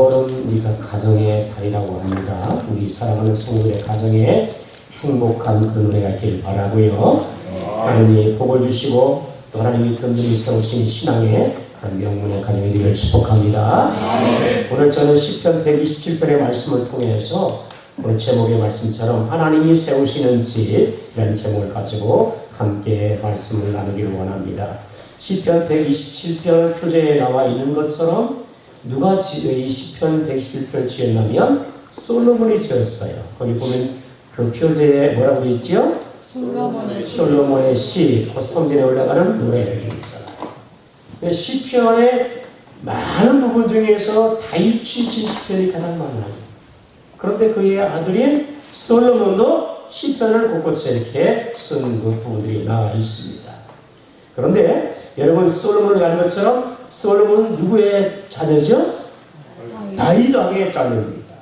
5월은 우리가 가정의 달이라고 합니다. 우리 사랑하는 성도의 가정에 행복한 그런 은혜가 있기를 바라고요. 하나님이 복을 주시고 또 하나님이 든든히 세우신 신앙의 그런 명문의 가정이 되기를 축복합니다. 오늘 저는 시편 127편의 말씀을 통해서 오늘 제목의 말씀처럼 하나님이 세우시는 집이라는 제목을 가지고 함께 말씀을 나누기를 원합니다. 시편 127편 표제에 나와 있는 것처럼 누가 이 시편 127편을 지었냐면 솔로몬이 지었어요. 거기 보면 그 표제에 뭐라고 있죠? 솔로몬의 시, 그 성전에 올라가는 노래를 있어요. 시편의 많은 부분 중에서 다윗이 진 시편이 가장 많아요. 그런데 그의 아들인 솔로몬도 시편을 곳곳에 이렇게 쓴 그 부분들이 나와 있습니다. 그런데 여러분 솔로몬을 아는 것처럼 솔로몬은 누구의 자녀죠? 다윗 왕의 자녀입니다.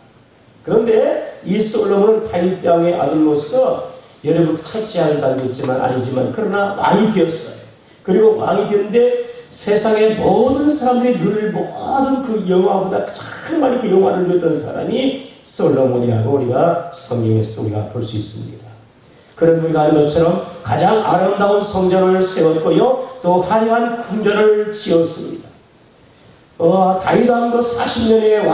그런데 이 솔로몬은 다윗 왕의 아들로서 여러분 첫째 아들 아니지만 그러나 왕이 되었어요. 그리고 왕이 되었는데 세상의 모든 사람들이 누릴 모든 그 영화보다 가장 많이 그 영화를 누렸던 사람이 솔로몬이라고 우리가 성경에서도 우리가 볼 수 있습니다. 그런 우리가 아는 것처럼 가장 아름다운 성전을 세웠고요. 또 화려한 궁전을 지었습니다. 다윗 왕도 40년의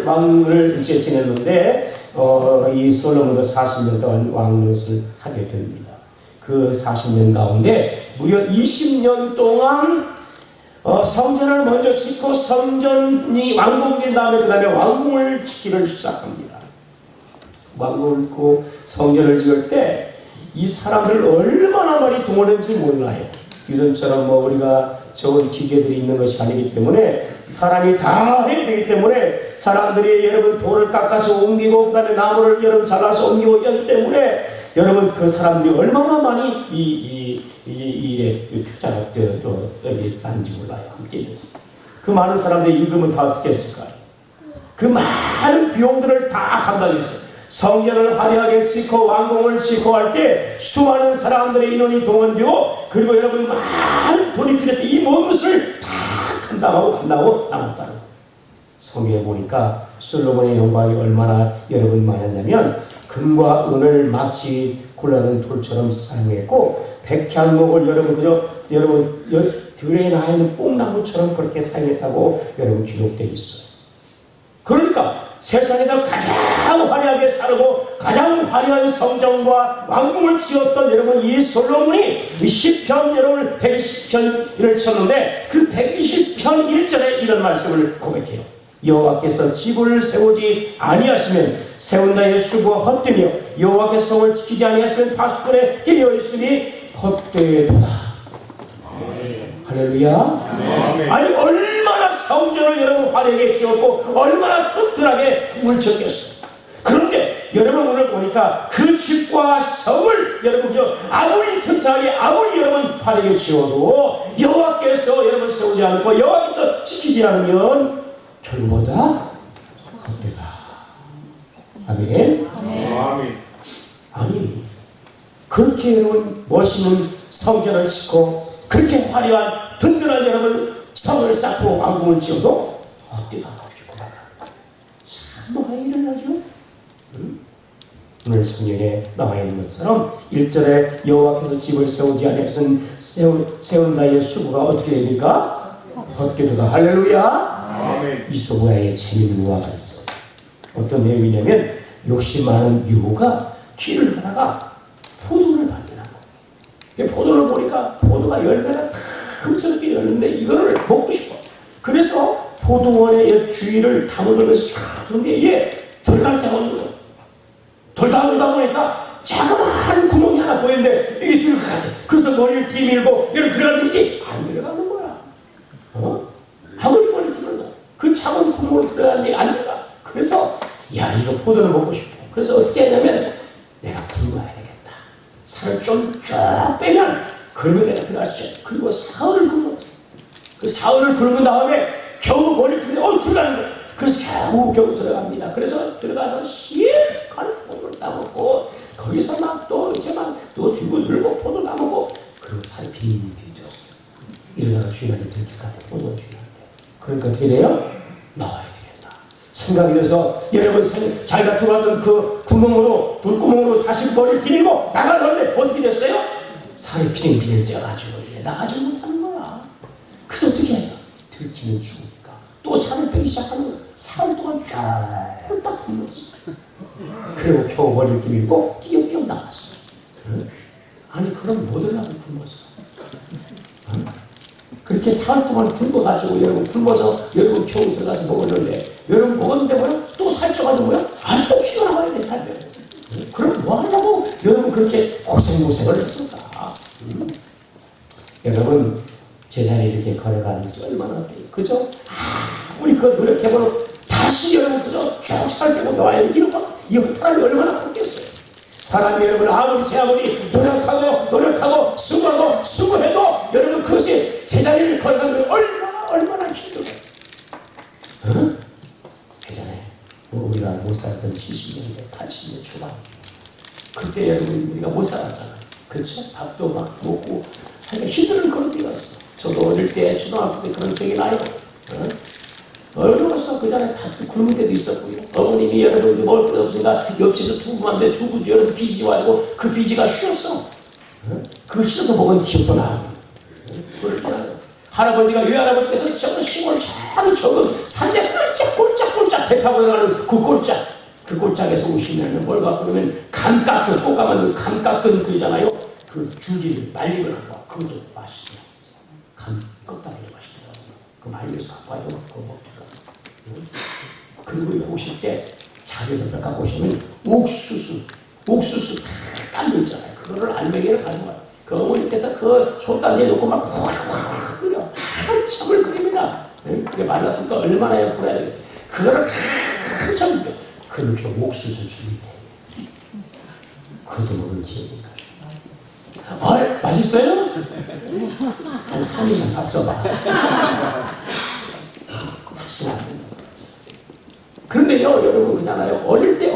왕을 이제 지냈는데 이 솔로몬도 40년 동안 왕노릇을 하게 됩니다. 그 40년 가운데 무려 20년 동안 성전을 먼저 짓고 성전이 완공된 다음에 그 다음에 왕궁을 짓기를 시작합니다. 왕궁을 짓고 성전을 지을 때 이 사람들을 얼마나 많이 동원했는지 몰라요. 요즘처럼 우리가 좋은 기계들이 있는 것이 아니기 때문에 사람이 다 해야 되기 때문에 사람들이 여러분 돌을 깎아서 옮기고 그 다음에 나무를 여러분 잘라서 옮기고 하기 때문에 여러분 그 사람들이 얼마나 많이 이 일에 투자가 여기 난지 몰라요. 함께 그 많은 사람들의 임금은 다 어떻게 했을까요? 그 많은 비용들을 다 감당했어요. 성전을 화려하게 짓고 왕궁을 짓고 할 때 수많은 사람들의 인원이 동원되고 그리고 여러분 많은 돈이 필요했을 때 이 모든 것을 다 감당하고 남았다는 성경에 보니까 솔로몬의 영광이 얼마나 여러분 많았냐면 금과 은을 마치 굴러는 돌처럼 사용했고 백향목을 여러분 들에 나 있는 뽕나무처럼 그렇게 사용했다고 여러분 기록되어 있어요. 그러니까 세상에서 가장 화려하게 살고 가장 화려한 성전과 왕궁을 지었던 여러분 이 솔로몬이 이 시편 여러분 120편을 쳤는데 그 120편 1절에 이런 말씀을 고백해요. 여호와께서 집을 세우지 아니하시면 세운 자의 수고가 헛되며 여호와께서 성을 지키지 아니하시면 파수꾼에 깨어 있으니 헛되도다. 할렐루야. 아니 얼마나 성전을 여러분 화려하게 지었고 얼마나 튼튼하게 궁을 지었겠어요. 그런데 여러분 오늘 보니까 그 집과 성을 여러분 아무리 튼튼하게 아무리 여러분 화려하게 지어도 여호와께서 여러분 세우지 않고 여호와께서 지키지 않으면 결국보다 헛되다. 아멘. 아니 그렇게 여러분 멋있는 성전을 짓고 그렇게 화려한 든든한 여러분 성을 쌓고 왕궁을 지어도 헛되다. 참 왜 이러나죠? 오늘 성경에 나와 있는 것처럼 1절에 여호와께서 집을 세우지 아니하시면 세운 자의 수고가 어떻게 됩니까? 헛되도다. 할렐루야. 이소부야의 재미있는 우화가 있어. 어떤 내용이냐면 욕심 많은 유부가 길을 가다가 포도를 발견하고 포도를 보니까 포도가 열매가 탐스럽게 열렸는데 이거를 먹고 싶어. 그래서 포도원의 주위를 다물면서 쫙 돌는데 얘 들어갈 데가 없는 거야. 돌다 보니까 자그마한 구멍이 하나 보이는데 이게 들어가야 돼. 그래서 머리를 뒤밀고 얘를 들어가는데 이게 안 들어가는 거야. 아무리 머리를 들어가 그 작은 구멍으로 들어가는데 안 들어가. 그래서 야 이거 포도를 먹고 싶어. 그래서 어떻게 하냐면 내가 굶어야 되겠다. 살을 좀 쭉 빼면 그러면 내가 들어갈 수 있어. 그리고 사흘을 굶어. 그 사흘을 굶은 다음에 겨우 머리를 들면 들어가는 거야. 그래서 겨우 들어갑니다. 그래서 들어가서 실컷 포도를 따먹고 거기서 막 또 이제 또 뒤고 늘고 포도 따먹고 그리고 살이 빈 줬어요. 이러다가 주인한테 들킬 것 같아. 포도 주인한테. 그러니까 어떻게 돼요? 나와야 되겠다. 생각이 들어서 여러분 자기가 들어왔던 그 구멍으로 돌구멍으로 다시 머리를 디디고 나가는데 어떻게 됐어요? 살이 비ring비ring 쪄가지고 이래 나가지 못하는 거야. 그래서 어떻게 해야 돼? 들키면 죽으니까 또 살을 빼기 시작하는 거야. 사흘 동안 쫙딱 굶었어. 그리고 겨우 머리를 디밀고 끼역끼역 나갔어. 응? 아니 그럼 못 하려고 굶었어. 응? 그렇게 사흘 동안 굶어가지고 여러분 굶어서 여러분 겨우 들어가서 먹었는데 여러분 먹었는데 뭐야? 또 살쪄가지고 뭐야? 아 또 키워 나가야 돼 살빼. 응? 그럼 뭐 하려고 여러분 그렇게 고생을 했을까? 응? 여러분 제자리 이렇게 걸어가는 지 얼마나 돼요? 그죠? 우리 그거 노력해보면 다시 여러분 그저 쭉 살 빼고 나와야 돼. 이런 사람이 얼마나 컸겠어요? 사람이 여러분 아무리 노력하고 수고해도 여러분 그것이 제자리를 걸어가는 얼마나 힘들어요. 어? 예전에 우리가 못 살던 70년대 80년 초반 그때 여러분 우리가 못 살았잖아요. 그렇죠? 밥도 막 먹고 살기가 힘든 그런 때였어. 저도 어릴 때 초등학교 때 그런 기억이 나요. 어려웠어. 그 전에 밥도 굶을 때도 있었고요. 어머님이 여러분 먹을 게 없으니까 옆집에서 두부한데 두부 여러분 비지 와가지고 그 비지가 쉬었어. 그거 씻어서 먹은 기억도 나고. 그럴 때는 할아버지가 외할아버지께서 시골 차도 적은 산대 꼴짝꼴짝 배 타고 나가는 그 꼴짝에서 오시면 뭘 갖고 그러면 감 깎은 꽃가마는 감 깎은 그잖아요. 그 줄기를 말리고 나고 그것도 맛있어요. 감 껍데기가 맛있더라고요. 그 말려서 갖고 와요. 그거 먹더라고요. 그리고 오실 때 자료도 몇 갖고 오시면 옥수수 다 깔려 있잖아요. 그거를 알맹이를 가져와요. 그 어머니께서 그 솥단지에 넣고 막 푸악 끓여 한참을 끓입니다. 그게 말랐으니까 얼마나 불어야 되겠어요. 그거를 한참 끓여. 그렇게 옥수수 죽일 때 그것도 먹은 기억이 나요. 맛있어요? 한 3일만 잡숴봐. 다시는 안 된다. 그런데요, 여러분 그러잖아요. 어릴 때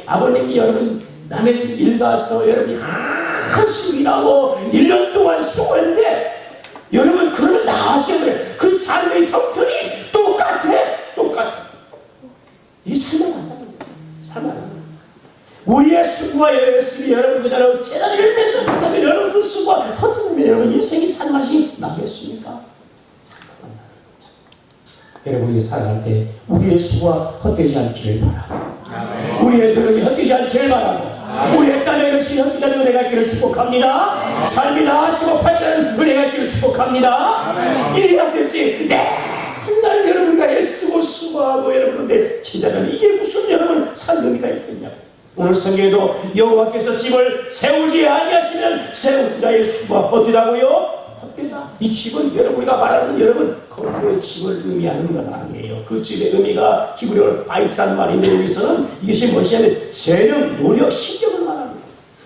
아버님이 여러분 남의 집 일 가서 여러분이 한심 일하고 1년 동안 수고했는데 여러분 그러면 나중에 그 삶의 형편이 똑같아. 이 삶을 안 하는 거예요. 우리의 수고와 열심히 여러분 그잖아요. 제자리를 맨날 만나면 여러분 그 수고와 헛되면 여러분 인생이 산 맛이 나겠습니까? 여러분이 살아갈 때 우리의 수고가 헛되지 않기를 바라고 우리의 노력이 헛되지 않기를 바라고 우리의 땀의 열심히 헛되지 않는 은혜가 있기를 축복합니다. 삶이 나아지고 발전하는 은혜가 있기를 축복합니다. 이래야 되지 맨날 여러분과 애쓰고 수고하고 여러분인데 제자는 이게 무슨 여러분 살 의미가 있겠냐고. 오늘 성경에도 여호와께서 집을 세우지 아니하시면 세운 자의 수고가 헛되다고요. 이 집은 여러분이가 말하는 여러분 거룩의 집을 의미하는 건 아니에요. 그 집의 의미가 히브리어로 바이트라는 말인데 여기서는 이것이 무엇이냐면 재능, 노력, 신경을 말합니다.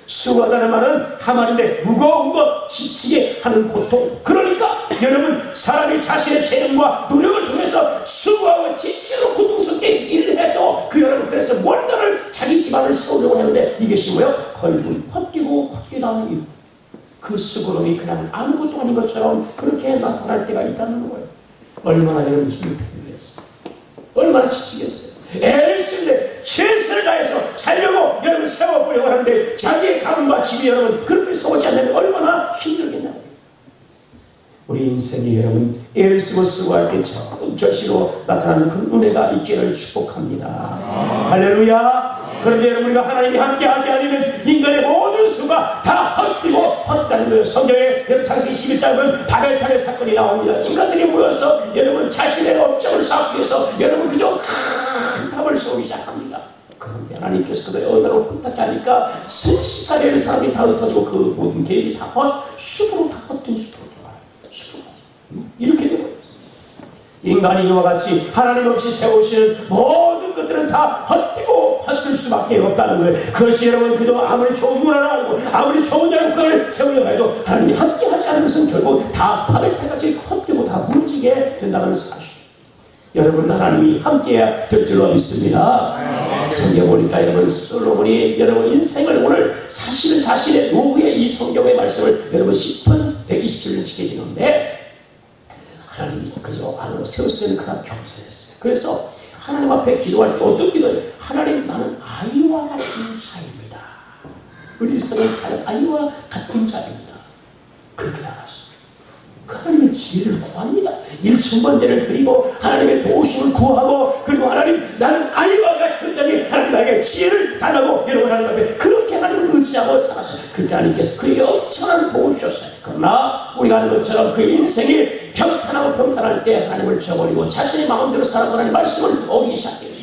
수고하다는 말은 하말인데 무거운 것, 지치게 하는 고통. 그러니까 여러분 사람이 자신의 재능과 노력을 통해서 수고하고 지치고 고통스럽게 일을 해도 그 여러분 그래서 뭔가를 자기 집안을 세우려고 하는데 이것이 뭐예요? 결국 헛되다는 이유. 그 수고로이 그냥 아무것도 아닌 것처럼 그렇게 나타날 때가 있다는 거예요. 얼마나 여러분 힘이 필요했어요. 얼마나 지치겠어요. 애를 쓰는데 최선을 다해서 살려고 여러분 세워보려고 하는데 자기의 가문과 집이 여러분 그렇게 세우지 않으면 얼마나 힘들겠냐고요. 우리 인생이 여러분 애를 쓰고 수고할 때 좋은 결실로 나타나는 그 은혜가 있기를 축복합니다. 할렐루야. 그런데 여러분 우리가 하나님이 함께하지 않으면 인간의 모든 수가 다 헛되고 헛다는 거예요. 성경에 여러분 창세기 11장 보면 바벨탑의 사건이 나옵니다. 인간들이 모여서 여러분 자신의 업적을 쌓기 위해서 여러분 그저 큰 탑을 세우기 시작합니다. 그런데 하나님께서 그들의 언어로 흩게 하니까 순식간에 그 사람이 다 흩어지고 그 모든 계획이 다 숲으로 다 헛된 숲으로 돌아가요. 숲으로 이렇게 되고 인간이 이와 같이 하나님 없이 세우시는 모든 것들은 다 헛되고 헛될 수밖에 없다는 거예요. 그것이 여러분 그저 아무리 좋은 걸 하고 아무리 좋은 자로 그걸 세우려고 해도 하나님이 함께 하지 않는 것은 결국 다 바벨탑같이 헛되고 다 무너지게 된다는 사실. 여러분 하나님이 함께 될 줄로 믿습니다. 성경 보니까 여러분 솔로몬이 여러분 인생을 오늘 사실은 자신의 노후의 이 성경의 말씀을 여러분 10편 127년 지켜지는데 하나님이 그저 안으로 세웠을 때는 그냥 겸손했어요. 그래서 하나님 앞에 기도할 때 어떤 기도예요? 하나님, 나는 아이와 같은 자입니다. 어리석은 자는 아이와 같은 자입니다. 그렇게 나갔어요. 하나님의 지혜를 구합니다. 1,000번째를 드리고 하나님의 도우심을 구하고, 그리고 하나님, 나는 아이와 같은 자니 하나님 나에게 지혜를 달라고, 여러분 하나님 앞에 그렇게 하나님을 의지하고 살았어요. 그때 하나님께서 그에게 엄청난 복을 주셨어요. 그러나 우리가 하는 것처럼 그의 인생이 평탄할 때 하나님을 저버리고 자신의 마음대로 살아가는 하나님의 말씀을 어기기 시작해요.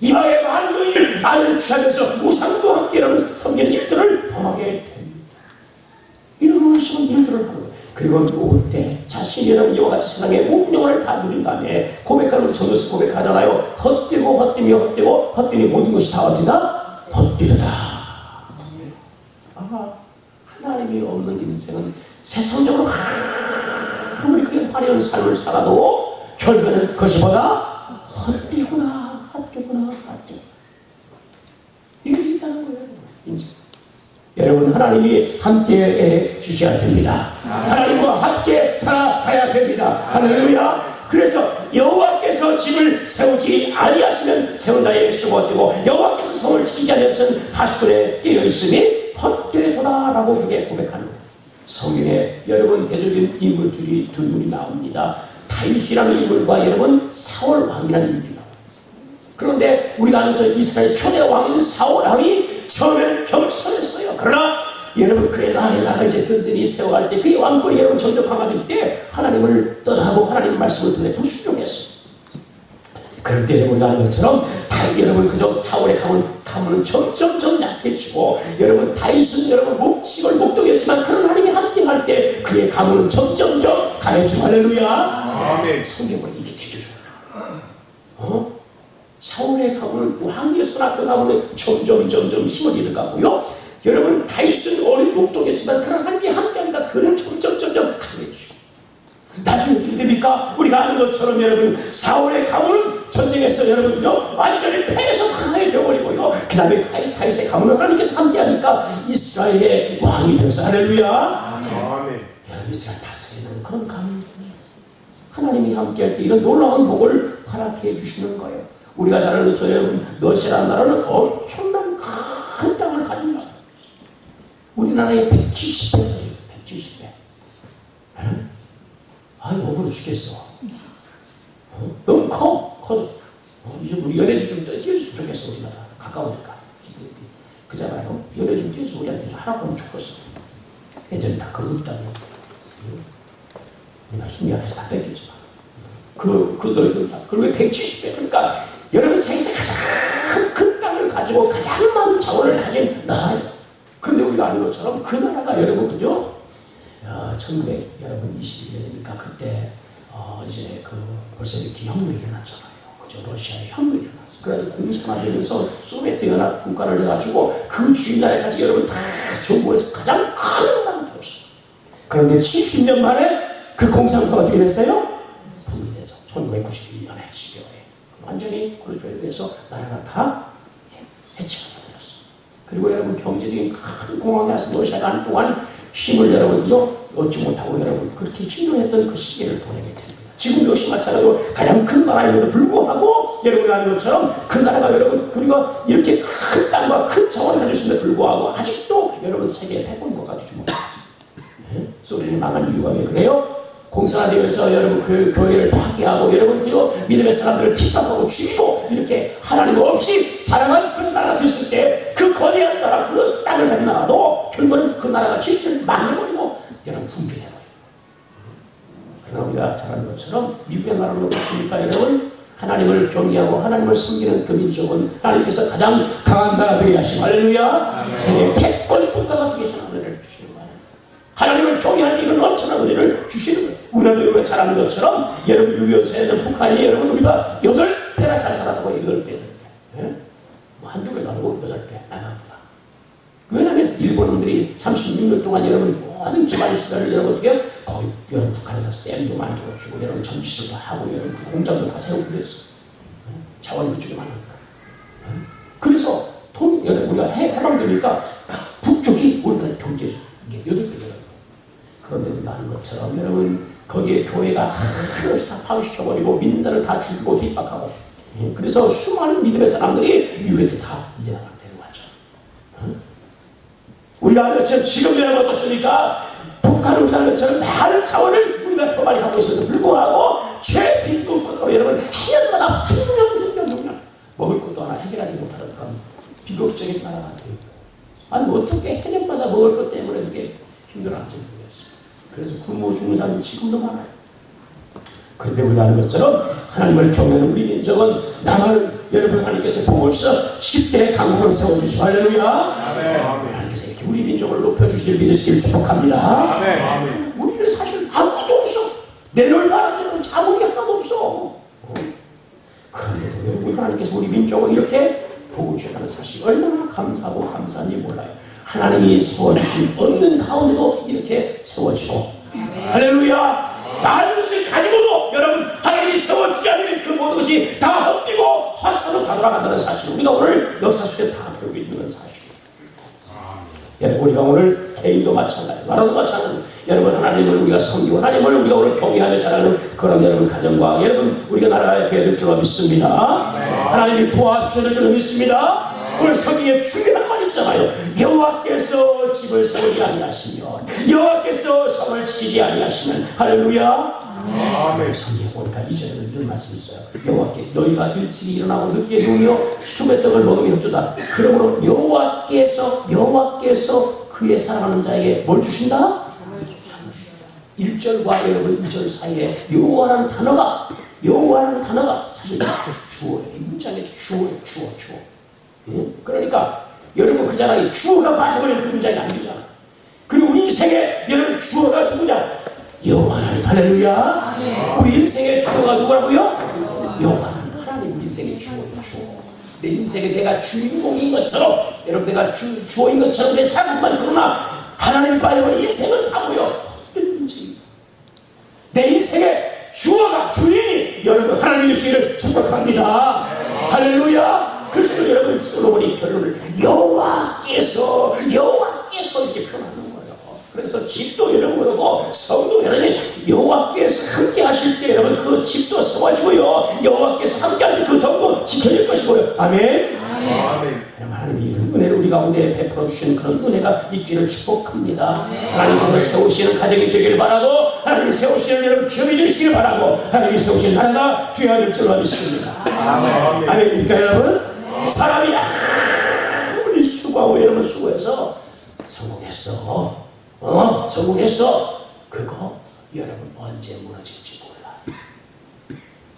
이방의 많은 여인을 아내를 취하면서 우상과 함께라는 섬기는 일들을 범하게 됩니다. 이런 의심은 일들을 하는 거예요. 그리고 올 때 자신이 여러분 이와 같이 세상의 모든 영혼을 다 누린 다음에 고백하는 우리 전도서 고백하잖아요. 헛되고 헛되며 헛되고 헛되니 모든 것이 다 어디다? 헛되도다. 하나님이 없는 인생은 세상적으로 아무리 그게 화려한 삶을 살아도 결과는 그것이 뭐다? 헛되구나, 헛되구나. 이게 있다는 거예요. 인생. 여러분, 하나님이 함께 주셔야 됩니다. 하나님과 함께 살아가야 됩니다. 할렐루야. 그래서 여호와께서 집을 세우지 아니하시면 세운 자에게 수고되고, 여호와께서 성을 지키지 아니하시면 파수꾼에 깨어 있음이 헛되도다라고 그게 고백하는 거예요. 성경에 여러분 대표적인 인물들이 두 분이 나옵니다. 다윗이라는 인물과 여러분 사울 왕이라는 인물이 나옵니다. 그런데 우리가 아는 저 이스라엘 초대 왕인 사울 왕이 처음에는 겸손했어요. 그러나 여러분 그의 나라가 이제 든든히 세워갈 때, 그의 왕권이 여러분 점점 강화될 때 하나님을 떠나고 하나님의 말씀을 듣는 불순종했어요. 그럴 때 우리가 아는 것처럼 여러분 그저 사울의 가문은 점점 약해지고, 여러분 다윗은 여러분 목식을 목동이었지만 그런 하나님이 함께할 때 그의 가문은 점점 강해지고, 할렐루야. 아멘. 성경은 이게 대조적으로 사울의 가문은 왕이었으나 그 가문은 점점 힘을 잃어가고요. 여러분 다윗은 어린 목동이었지만 그런 하나님이 함께하니까 그는 점점 강해지고, 나중에 어떻게 됩니까? 우리가 아는 것처럼 여러분 사울의 가문은 전쟁에서 여러분요 완전히 패해서 강해져버리고요. 그 다음에 다윗의 가문은 하나님께서 함께하니까 이스라엘의 왕이 되어서, 할렐루야. 아멘. 여러분 이스라엘 다스리는 그런 가문이 하나님이 함께할 때 이런 놀라운 복을 허락해 주시는 거예요. 우리가 잘 아는 것처럼 여러분 러시아라는 나라는 엄청난 큰 땅을 가진 나라. 우리나라의 170배예요. 170배. 억울해 죽겠어. 너무 커. 이제 우리 연애 좀 띄워줬으면 좋겠어. 우리나라 가까우니까. 그잖아요. 연애 좀 띄워서 우리한테 하라고 하면 좋겠어. 예전에 다 거기 땅이 우리가 힘이 안 해서 다 뺏겼지만 그 넓은 땅. 그리고 170배. 그러니까 여러분 세계에서 가장 큰 땅을 가지고 가장 많은 자원을 가진 나라예요. 그런데 우리가 아는 것처럼 그 나라가 여러분 그죠? 1921년이니까 그때 이제 벌써 이렇게 혁명이 일어났잖아요. 그죠? 러시아의 혁명이 일어났어요. 그래서 공산화되면서 소비에트 연합 국가를 해가지고 그 주인 나라까지 여러분 다 정부에서 가장 큰 나라가 되었어요. 그런데 70년 만에 그 공산화가 어떻게 됐어요? 분리돼서 1991년에 12월에 완전히 크루즈에 의해서 나라가 다 해체가 되었어요. 그리고 여러분 경제적인 큰 공황에 와서 러시아가 한동안 힘을 여러분이죠 얻지 못하고 여러분 그렇게 힘들어했던 그 시기를 보내게 됩니다. 지금 역시 마찬가지로 가장 큰 나라임에도 불구하고 여러분이 아는 것처럼 그 나라가 여러분 그리고 이렇게 큰 땅과 큰 자원을 가질 수 있는데 불구하고 아직도 여러분 세계의 패권국가가 되지 못했어요. 소련이 망한 이유가 왜 그래요? 공산화되면서 여러분 그 교회를 파괴하고 여러분 그 믿음의 사람들을 핍박하고 죽이고 이렇게 하나님 없이 살아간 그런 나라가 됐을 때 그 거대한 나라 그 땅을 가진 나라도 결국은 그 나라가 질서를 망해버리고 여러분 붕괴되어버려요. 그러나 우리가 잘 아는 것처럼 미국의 나라는 어떻습니까? 여러분 하나님을 경외하고 하나님을 섬기는 그 민족은 하나님께서 가장 강한 나라 되게 하시고, 할렐루야. 세계 패권 국가가 되게 하시는 은혜를 주시는 거예요. 하나님을 경외할 때 이런 엄청난 은혜를 주시는 거예요. 우리가 잘 아는 것처럼 여러분 6.25세는 북한이 여러분 우리가 8배나 잘 살았다고 8배. 한두 배도 아니고 8배 남한보다. 왜냐하면 일본놈들이 36년 동안 여러분 모든 기반 시설을 여러분 어떻게 거의 여러분 북한에 가서 댐도 만들어주고 여러분 전기시설도 하고 여러분 그 공장도 다 세우고 그랬어. 자원이 그쪽에 많으니까. 그래서 여러분 우리가 해방되니까 북쪽이 우리나라 경제 이게 8배가. 그런데 우리가 아는 것처럼 여러분 거기에 교회가 하나씩 다 파괴시켜버리고 믿는 자를 다 죽이고 핍박하고 그래서 수많은 믿음의 사람들이 유교때 다 이대로만 데려가죠. 우리가 하는 것처럼 지금 여러분 어떻습니까? 북한은 우리가 하는 것처럼 많은 자원을 우리가 더 많이 갖고 있어도 불구하고 최빈국 국가로 여러분 해년마다 흉년 먹을 것도 하나 해결하지 못하는 그런 비극적인 나라가 되는 거예요. 아니 어떻게 해년마다 먹을 것 때문에 이렇게 힘들어하는지 모르겠어요. 그래서 굶어 죽는 사람이 지금도 많아요. 그런데 우리가 아는 것처럼 하나님을 경외하는 우리 민족은 나만은 여러분 하나님께서 복을 주셔서 10대 강국을 세워주시고 할렐루야. 하나님께서 이렇게 우리 민족을 높여주시길 믿으시길 축복합니다. 우리는 사실 아무것도 없어. 내려올 만한 적은 자본이 하나도 없어. 그런데도 여러분 하나님께서 우리 민족을 이렇게 복을 주시는 사실 얼마나 감사하고 감사한지 몰라요. 하나님이 세워주신 없는 가운데도 이렇게 세워지고 할렐루야. 많은 것을 가지고도 여러분 하나님이 세워주지 않으면 그 모든 것이 다 헛되고 헛사로 다 돌아간다는 사실 우리가 오늘 역사 속에 다 배우고 있는 사실이에요. 여러분 우리가 오늘 개인도 마찬가지 나라도 마찬가지 여러분 하나님을 우리가 섬기고 하나님을 우리가 오늘 경외하며 살아가는 그런 여러분 가정과 여러분 우리가 나라가 되어야 될 줄 믿습니다. 하나님이 도와주셔야 될 줄 믿습니다. 오늘 성경에 중요한 말 있잖아요. 여호와께서 집을 세우지 아니하시면 여호와께서 성을 지키지 아니하시면 할렐루야. 성경에 보니까 이전에도 이런 말씀이 있어요. 여호와께 너희가 일찍이 일어나고 늦게 누우며 숨의 떡을 먹으며 흡도다. 그러므로 여호와께서 그의 사랑하는 자에게 뭘 주신다? 1절과 여러분 2절 사이에 여호와라는 단어가 사실 주어예요. 이 문장에 주어. 그러니까 여러분 그잖아요. 주어가 빠져버리면 그 문장이 안 되잖아요. 그리고 우리 인생에 여러분 주어가 누구냐? 여호와 하나님. 할렐루야. 우리 인생의 주어가 누구라고요? 여호와 하나님. 우리 인생의 주어예요. 내 인생에 내가 주인공인 것처럼 여러분 내가 주어인 것처럼 내 삶만 그러나 하나님 빠져버린 인생은 바보요. 내 인생의 주어가 주인이 여러분 하나님의 주인을 축복합니다. 할렐루야. 그래서 여러분 솔로몬이 결론을 여호와께서 이렇게 표현하는 거예요. 그래서 집도 여러분 그러고 성도 여러분 여호와께서 함께 하실 때 여러분 그 집도 세워지고요. 여호와께서 함께 할 때 그 성도 지켜질 것이고요. 아멘. 하나님이 은혜를 우리 가운데 베풀어 주시는 그런 은혜가 있기를 축복합니다. 하나님께서 세우시는 가정이 되기를 바라고 하나님이 세우시는 여러분 기업이 되시기를 바라고 하나님이 세우시는 나라가 되어야 될 줄로 믿습니다. 아멘입니까 여러분? 사람이 아무리 수고하고 여러분 수고해서 성공했어. 그거 여러분 언제 무너질지 몰라.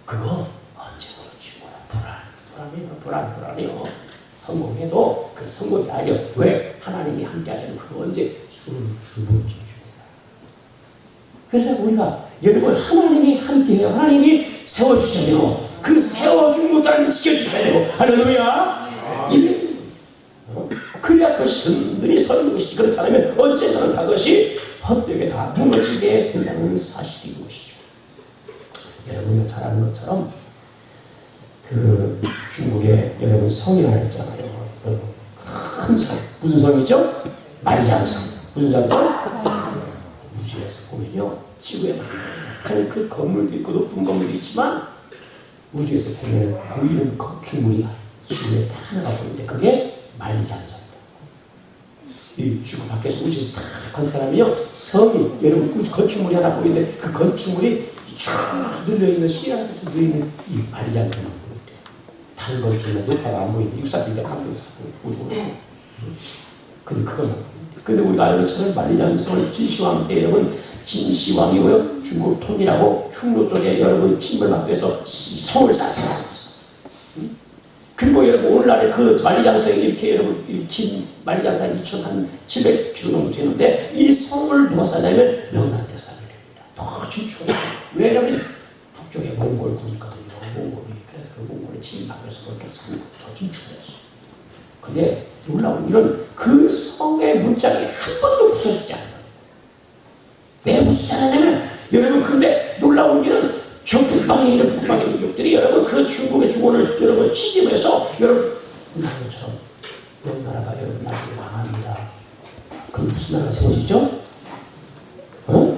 그거 언제 무너질지 몰라. 불안해요. 성공해도 그 성공이 아니요. 왜? 하나님이 함께 하자면 그거 언제 무너질지 몰라. 그래서 우리가 여러분 하나님이 함께해요. 하나님이 세워주셔야 되고 그 세워준 것도 하나님이 지켜주셔야 되고 할렐루야. 그래야 그것이 든든히 서는 것이지. 그렇지 않으면 언젠가는 그것이 헛되게 다 무너지게 된다는 사실인 것이죠. 여러분 우리가 잘 아는 것처럼 그 중국에 여러분 성이 하나 있잖아요. 큰 성. 무슨 성이죠? 마리장성. 무슨 장성? 우주에서 보면요. 지구에 많은 그 건물도 있고 높은 건물도 있지만 우주에서 보면 보이는 건축물이 지구에 딱 하나가 보이는데 그게 만리장성입니다. 이 지구 밖에서 우주에서 딱 관찰하면요. 성이 여러분 건축물이 하나 보이는데 그 건축물이 쫙 늘려있는 시야가 늘려있는 이 만리장성만 보이는데 다른 건축물은 높아가 안 보이는데 육사비가 안 보이는데 우주로 근데 그건 안 보이는데 근데 우리가 알는 것처럼 만리장성을 진시황 때 여러분 진시황이고요. 중국 통일하고 흉노 쪽에 여러분 침벌받기 위해서 성을 쌓잖아요. 그리고 여러분 오늘날에 그 만리장성이 이렇게 여러분 긴 만리장성이 2,700km 정도 되는데 이 성을 누가 쌓냐면 명나라 때 쌓게 됩니다. 더 진출해요. 왜냐면 북쪽에 몽골군이 있거든요. 몽골이. 그래서 그 몽골의 침입받기 위해서 그렇게 쌓는 더 진출했어. 근데 놀라운 이런 그 성의 문짝이 한 번도 부서지지 않아요. 왜 부서지지 않았냐면 여러분 근데 놀라운 일은 저 북방에 있는 북방의 민족들이 여러분 그 중국의 주권을 여러분 취집해서 여러분 우리나라 것처럼 명나라가 여러분 나중에 망합니다. 그럼 무슨 나라가 세워지죠?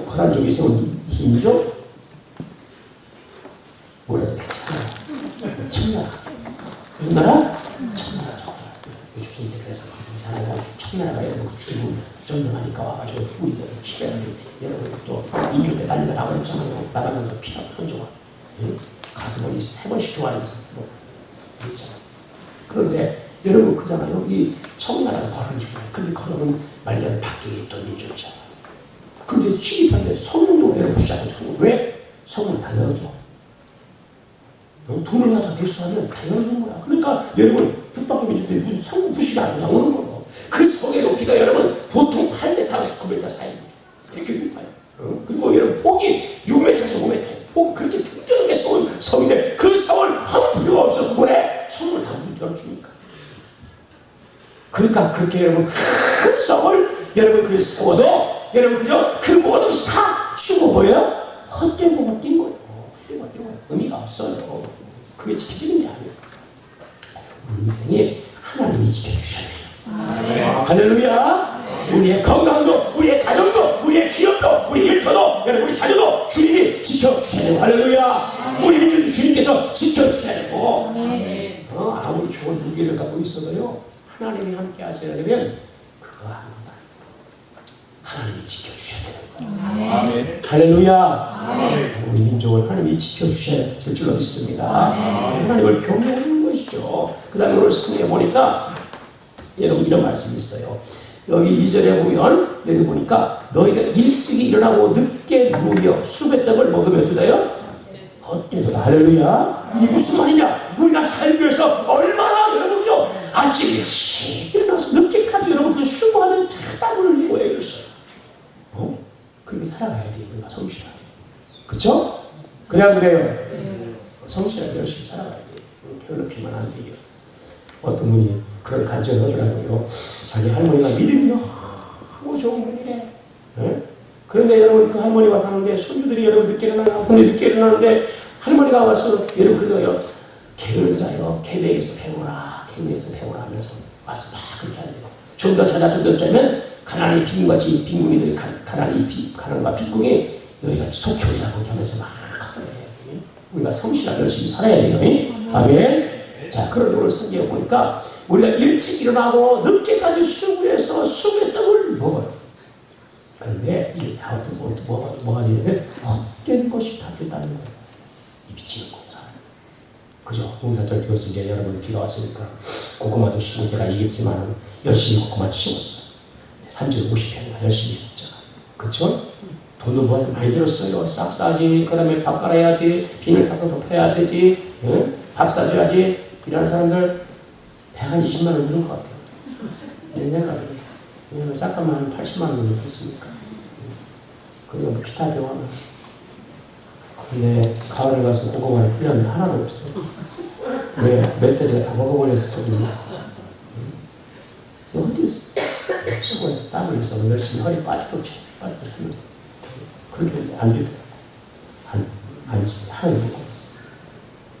거란족이 세운 무슨 민족? 몰라도 괜찮아요. 청나라. 무슨 나라? 청나라. 조선 때 그래서 하나가 청나라가 여러분 그 중국 전쟁하니까 와가지고 우리가 치려가지고 여러분 또 인조 때 난리가 나버렸잖아요. 나가서 피가 던져가. 가서 뭐 3번씩 좋아하면서 뭐 있잖아. 그런데 여러분 그잖아요. 이 청나라가 걸어온 거예요. 근데 걸어오면 말이자서 밖에 있던 민족이잖아. 근데 취입하는데 성문도 여러분 부시하고 왜? 성문을 다 열어줘. 돈을 갖다 대수하면 다 열어주는 거야. 그러니까 여러분 북밖의 민족들이 성문 부시가 안 나오는 거예요. 그 성의 높이가 여러분 보통 8m에서 9m 사이입니다. 그렇게 높아요. 그리고 여러분 폭이 6m에서 5m예요. 폭 그렇게 튼튼하게 성인데 그 성을 한 필요가 없어. 왜? 성을 다 열어주니까. 그러니까 그렇게 여러분 큰 성을 여러분 그 세워도 여러분 그죠? 그 모든 것이 다 주고 뭐예요? 헛된 거가 뛴 거예요. 헛된 거가 뛴 거예요. 의미가 없어요. 그게 지켜지는 게 아니에요. 우리 인생에 하나님이 지켜주셔야 돼요. 할렐루야. 우리의 건강도, 우리의 가정도, 우리의 기업도, 우리 일터도, 여러분 우리 자녀도 주님이 지켜주셔야 돼요. 할렐루야. 우리 민족도 주님께서 지켜주셔야 되고 아무리 좋은 무기를 갖고 있어도요 하나님이 함께 하셔야 되면 그거 아무것도 하나님이 지켜주셔야 되는 거예요. 할렐루야. 우리 민족을 하나님이 지켜주셔야 될 줄로 믿습니다. 하나님을 경외하는 것이죠. 그 다음에 오늘 성경에 보니까 여러분 이런 말씀이 있어요. 여기 2절에 보면 여기 보니까 너희가 일찍이 일어나고 늦게 누우며 숲의 떡을 먹으며 두다요. 헛되도다. 할렐루야. 이게 무슨 말이냐? 우리가 살기 위해서 얼마나 여러분요 아침 일찍 일어나서 늦게까지 여러분 그 수고하는 땀을 흘리고 애를 써요. 그렇게 살아가야 돼요. 우리가 성실하게. 그쵸? 그래야 그래요. 성실하게 열심히 살아가야 돼요. 괴롭히면 안 돼요. 어떤 분이 그런 간증을 하더라고요. 자기 할머니가 믿음이 너무 좋은 분이래. 네? 그런데 여러분 그 할머니와 사는데 손주들이 여러분 늦게 일어나요. 근데 늦게 일어나는데 할머니가 와서 여러분 그래요. 게으른 자요. 계백에서 배우라. 계백에서 배우라 하면서 와서 막 그렇게 하네요. 좀 더 찾아 좀 더 짜면 가난이 빈궁같이 빈궁이 가난과 빈궁이 너희가 속히 오리라고 하면서 막 하더래요. 우리가 성실하게 열심히 살아야 돼요. 아멘. 자, 그런데 오늘 성경에 보니까 우리가 일찍 일어나고 늦게까지 수고해서 숲의 떡을 먹어요. 그런데 이게 다 어떤 뭐가 되냐면 헛된 것이 다 됐다는 거예요. 이 미치는 공사. 그죠? 공사철 교수 이제 여러분 비가 왔으니까 고구마도 심고 제가 얘기했지만 열심히 고구마 심었어요. 350평이나 열심히 심었잖아. 그쵸? 돈도 뭐 많이 들었어요. 싹 싸지. 그 다음에 밥 깔아야지. 비닐 싸서 덮어야 되지. 응? 밥 싸줘야지. 이런 사람들 120만 원 드는 것 같아요. 내 생각에. 왜냐면 싹가만 80만 원 정도 됐으니까. 그리고 뭐 기타 병원. 근데 가을에 가서 고구마를 풀렸는데 하나도 없어. 왜? 멧돼지가 다 먹어버렸었거든요. 어디 있어? 수고해. 땀을 흘려서 열심히 허리 빠지도록 하면 그렇게 안 돼요. 하나도 못 먹었어.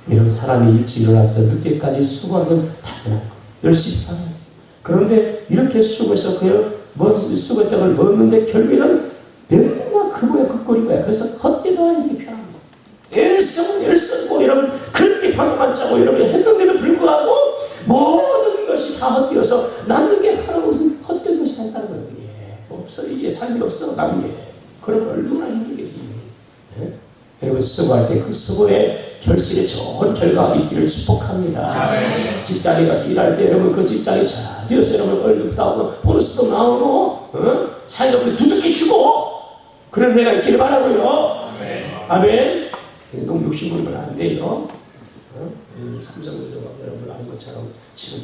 이런 사람이 일찍 일어나서 늦게까지 수고하는 건 당연한 거. 열심히 살아요. 그런데 이렇게 수고해서 수고의 떡을 먹는데 결국에는 맨날 그거야 그꼴이야. 그래서 헛되도 아니게 편한 거. 애쓰고 여러분 그렇게 방만 짜고 여러분 했는데도 불구하고 모든 것이 다 헛되어서 남는 게 하나도 헛된 것이 산다는 거예요. 없어. 이게 삶이 없어. 남은 게. 그럼 얼마나 힘들겠습니까? 네? 여러분 수고할 때 그 수고의 결실에 좋은 결과가 있기를 축복합니다. 직장에 가서 일할 때 여러분 그 직장이 잘 되어서 여러분 월급도 하고 보너스도 나오고 사회적으로 두둑히 쉬고 그런 데가 있기를 바라고요. 아멘. 너무 욕심부리면 안 돼요. 삼성전자 여러분 아는 것처럼 지금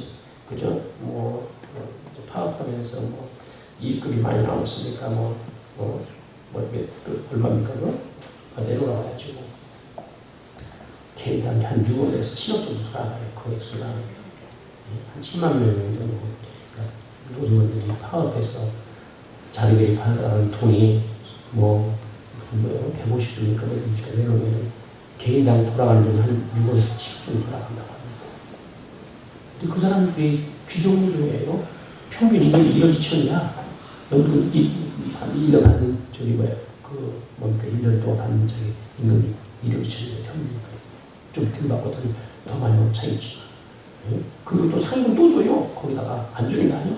그죠? 파업하면서 이익금이 많이 나왔으니까 얼마입니까? 내려가야지. 개인당 한 6억에서 7억 정도 살아가요. 그 액수가 한 7만 명 정도 노조원들이 파업해서 자기들이 받아가는 돈이 150 정도니까 내려오면 개인당 돌아가는 돈이 한 6억에서 7억 정도 돌아간다고 합니다. 근데 그 사람들이 귀족노조예요. 평균 임금이 1억 2천이야. 여러분 한 1년 받는 1년 동안 받는 임금이 1억 2천이에요. 평균 좀 덜 받거든. 더 많이 못 차겠지만. 그리고 또 상금 또 줘요. 거기다가 안 주는 게 아니야.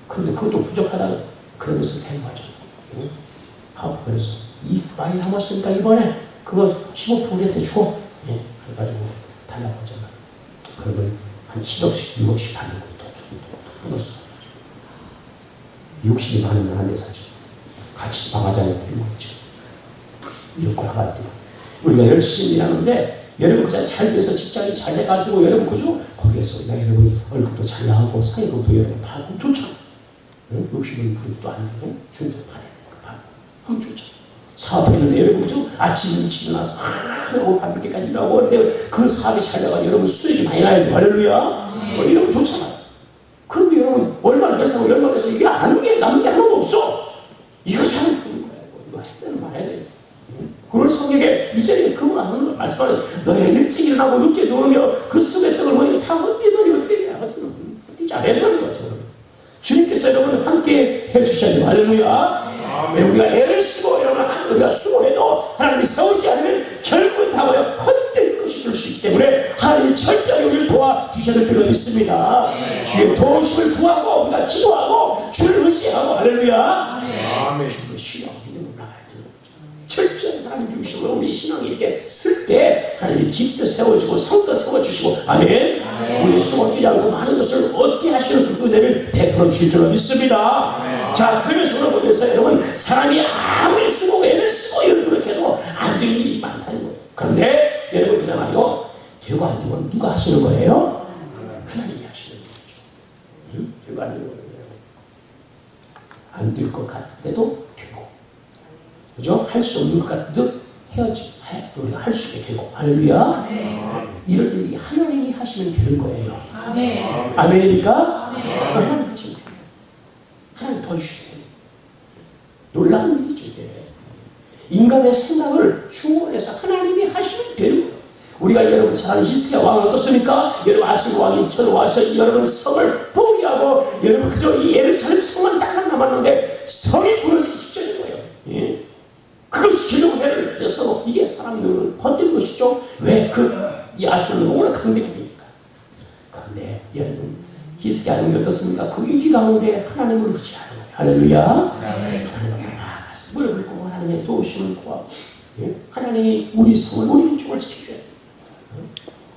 그런데 그것도 부족하다. 그러면서 대모하죠. 그래서 이 많이 남았으니까 이번에 그거 15% 우리한테 줘. 그래가지고 달라고 하잖아. 그러면 한 7억씩, 6억씩 받는 것도 끊었어. 60이 많으면 안 돼, 사실. 같이 나가자는 일이죠. 이렇게 하갈 때. 우리가 열심히 일하는데, 여러분 그냥 잘 돼서 직장이 잘 돼가지고, 여러분 그죠? 거기에서 여러분 얼굴도 잘 나오고, 상의금도 여러분 받고, 좋죠? 60은 불도 안 되고, 중도 받아야 받고, 하면 좋죠. 사업했는데 여러분 그죠? 아침 일찍 일어나서 하고 밤늦게까지 일하고 하는데 그 사업이 잘 나가 여러분 수익이 많이 나야 돼. 할렐루야. 이러면 좋잖아요. 그런데 여러분 얼마나 결사하고 열망해서 이게 안 오게 남는 게 하나도 없어. 이거 잘하는 거야. 이거 할 때는 말해야 돼. 그걸 성경에 이 자리에 그거 안 하는 걸 말씀하는 너희가 일찍 일어나고 늦게 누우며 그 속의 떡을 먹으면 다 어떻게 너희 어떻게 되냐. 어떻게 잘해야 되는 거죠. 주님께서 여러분 함께 해주셔야 돼요. 할렐루야. 우리가 애를 쓰고 여러분 우리가 수고해도 하나님이 세우지 않으면 결국은 다 뭐예요? 헛된 것이 될 수 있기 때문에 하나님이 철저히 우리를 도와주셔야 될 줄로 믿습니다. 주의 도우심을 구하고 우리가 기도하고 주를 의지하고 할렐루야. 주를 신뢰하고 믿음으로 나가야 되는 거죠. 철저히 하나님 주시고 우리 신앙이 이렇게 쓸 때 하나님이 집도 세워주고 성도 세워주시고 아멘. 우리 수고 뛰지 않고 많은 것을 얻게 하시는 그 은혜를 베풀어 주실 줄로 믿습니다. 자, 그러면서 오늘 보면서 여러분 사람이 아무리 쓰고 애를 쓰고 이런 그렇게 해도 안 되는 일이 많다는 거예요. 그런데 여러분 그잖아요. 되고 안 되고 누가 하시는 거예요? 하나님이 하시는 거죠. 되고 안 되고 안 될 것 같은데도 되고, 그죠? 할 수 없는 것 같은데도 헤어지 우리가 할 수 있게 되고, 할렐루야. 이런 일이 하나님이 하시면 되는 거예요. 아멘이니까 하나님 하시면 돼요. 하나님 도와주셔야 돼요. 놀라운 일이죠, 이게. 인간의 생각을 충원해서 하나님이 하시면 되는 거예요. 우리가 여러분 잘 아는 히스기야 왕은 어떻습니까? 여러분 아수르 왕이 쳐들어와서 여러분 성을 포기하고 여러분 그저 이 예루살렘 성만 딱 남았는데 성이 무너지기 직전인 거예요. 예? 그걸 지키려고 해를 해서 이게 사람이 헛된 것이죠. 왜 이 아수르는 워낙 강대국이니까. 그런데 여러분 히스기야 왕이 어떻습니까? 그 위기 가운데 하나님을 의지하는 거예요. 할렐루야. 하나님을 나아가서 무릎을 꿇고 하나님의 도우심을 구하고 하나님이 우리 성을 우리 민족을 지켜줘야 돼요.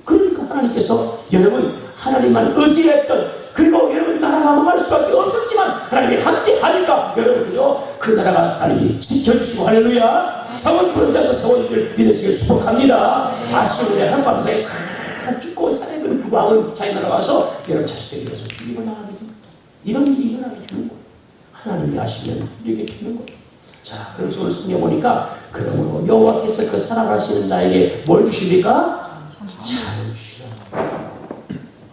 그러니까 하나님께서 여러분 하나님만 의지했던 그리고 여러분 나라가 망할 수밖에 없었지만 하나님이 함께 하니까 여러분 그죠? 그 나라가 하나님이 지켜주시고 할렐루야. 성은 무너지지 않고 세워지기를 믿으시길 축복합니다. 아수르의 한밤사이 다 죽고 살아있는 왕은 자기 나라 와서 여러분 자식들이 위해서 죽임을 당하게 됩니다. 이런 일이 일어나게 되는 거예요. 하나님이 하시면 이렇게 되는 거예요. 자, 그래서 오늘 성경 보니까 그러므로 여호와께서 그 사랑하시는 자에게 뭘 주십니까? 잠을 주시라.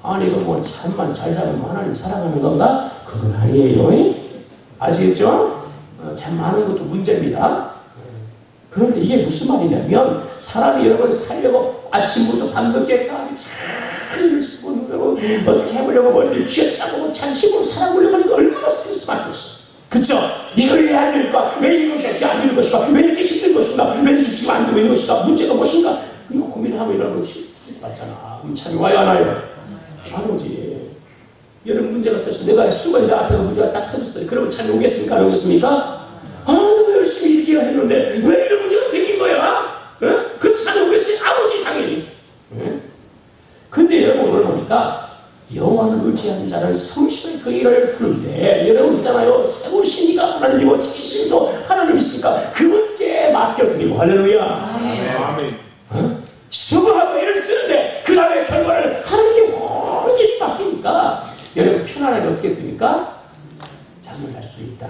아니 이거 뭐 잠만 잘 자면 하나님 사랑하는 건가? 그건 아니에요. 아시겠죠? 잠 많은 것도 문제입니다. 그런데 이게 무슨 말이냐면 사람이 여러분 살려고 아침부터 밤늦게까지 잘 쓰고 누르고 어떻게 해보려고 머리를 쥐어짜고 잔심으로 살아보려고 하니까 얼마나 스트레스 받겠어. 그쵸? 이걸 왜 안 될까? 왜 이것이 안 되는 것인가? 왜 이렇게 힘든 것인가? 왜 이렇게 지금 안 되고 있는 것인가? 문제가 무엇인가? 이거 고민하고 이러면 스트레스 받잖아. 그럼 참이 와요 안 와요? 안 오지. 여러분 문제가 터서 내가 수건이 앞에 문제가 딱 터졌어요. 그러면 참이 오겠습니까? 안 오겠습니까? 아, 너무 열심히 일기를 했는데 왜 이런 문제가 생긴 거야? 그럼 참이 오겠어요? 안 오지 당연히. 근데 여러분 오늘 보니까 여호와를 의지하는 자는 성실히 그 일을 하는데 여러분 있잖아요. 세우시니까 하나님이고 지키심도 하나님이시니까 그분께 맡겨드리고 할렐루야. 수고하고 애를 쓰는데 그 다음에 결과를 하나님께 완전히 맡기니까 여러분 편안하게 어떻게 됩니까? 잠을 잘 수 있다.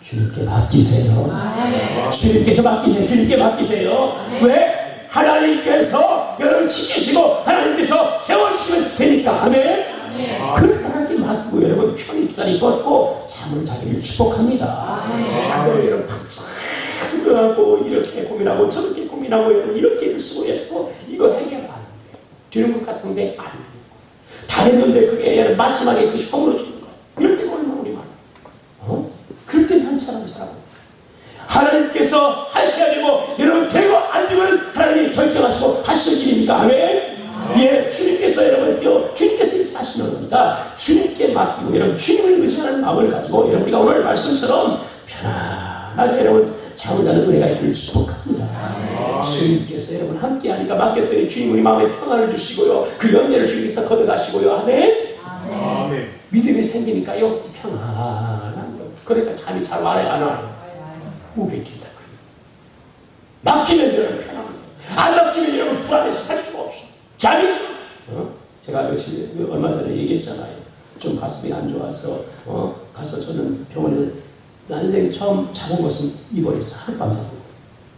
주님께 맡기세요. 주님께서 맡기세요. 주님께 맡기세요. 왜? 하나님께서 여러분 지키시고 하나님께서 세워주시면 되니까. 아멘. 그러니까 하나님께 맡기고 여러분 편히 두 다리 뻗고 잠을 자기를 축복합니다. 그걸 여러분 박사하고 이렇게 고민하고 저렇게 고민하고 여러분 이렇게 일을 쓰고 해서 이거 해결 안 돼. 되는 것 같은데 안 돼. 다 했는데 그게 여러분 마지막에 그것이 허물어지는 거야. 이럴 때가 얼마나 우리 많아. 그럴 때 한 사람 하나님께서 하셔야 되고 여러분 되고 안 되면 하나님이 결정하시고 하실 일이 주님께서 여러분 주님께서 하시는 겁니다. 주님께 맡기고 여러분 주님을 의지하는 마음을 가지고 여러분 우리가 오늘 말씀처럼 편안하게 여러분 잠자는 은혜가 있기를 축복합니다. 주님께서 여러분 함께하니까 맡겼더니 주님 우리 마음에 평안을 주시고요. 그 염려를 주님께서 걷어가시고요. 아멘. 아멘. 믿음이 생기니까요 평안한 거예요. 그러니까 잠이 잘 와요 안 와요? 무백입니다. 막히면 여러분 편합니다. 안 막히면 여러분 불안해서 살 수가 없어. 잠이 제가 며칠 얼마 전에 얘기했잖아요. 좀 가슴이 안 좋아서 가서 저는 병원에서 난생 처음 잡은 것은 입원했어. 하룻밤 잡은 거.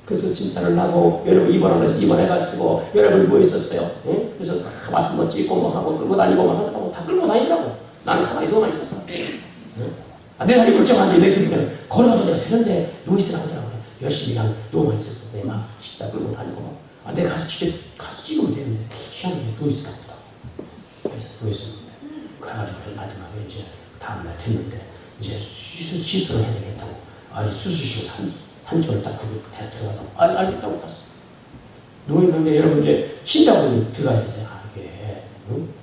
그래서 진찰을 하고 여러분 입원을 해서 입원해가지고 여러분 누워 있었어요. 예? 그래서 다 말씀 뭐 찍고 뭐 하고 끌고 다니고 뭐 하더라고. 다 끌고 다니더라고. 나는 가만히 누워만 있었어. 내 다리 멀쩡한데 내 그냥 걸어가도 내가 되는데 누워 있으라고 하더라고요. 열심히 그냥 누워만 있었어. 내 막 십자 끌고 다니고 내가 가서 진짜 가서 찍으면 되는데 희한하게 누워 있으라고 하더라고. 그래서 누워 있었는데 그래가지고 마지막에 이제 다음날 됐는데 이제 시술을 해야 되겠다고. 수술실 3초를 딱 들어가다고. 알겠다고 갔어. 누워있는데 여러분 이제 심장원이 들어가야 되잖아요. 이게.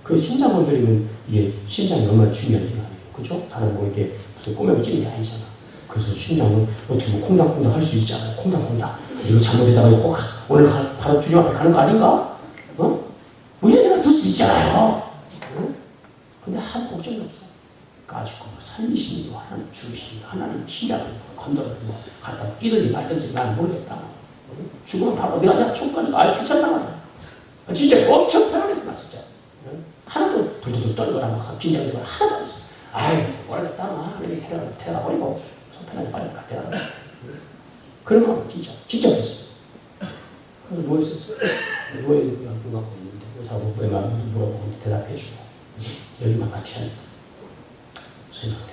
그 심장원들이면 이게 심장이 얼마나 중요한 일 아니에요. 그죠? 다른 뭐 이게 무슨 꼬매고 찌는 게 아니잖아. 그래서 심장은 어떻게 뭐 콩닥콩닥 할 수 있잖아요. 콩닥콩닥. 이거 잘못되다가 이거 오늘 바로 주님 앞에 가는 거 아닌가? 뭐 이런 생각 들 수 있잖아요. 근데 아무 걱정이 없어. 까짓거 뭐 살리시는 거 하나님 죽이시는 거 하나님 신장을 건드려 뭐 갖다 끼든지 말든지 나는 모르겠다. 죽으면 바로 어디 가냐? 천국 가는 거. 괜찮다 말이야. 진짜 엄청 편안했어 나 진짜. 하나도 돌돌돌 떨거나 막 긴장되거나 하나도 안 했어. 모르겠다. 하나님이 데려가 버리고 편하게 빨리 데려가. 그런 마음 진짜 그랬어. 그래서 누워 있었어. 누워 갖고 있는데 의사하고 왜만 물어보고 대답해 주고 여기만 같이 하니까 생각해.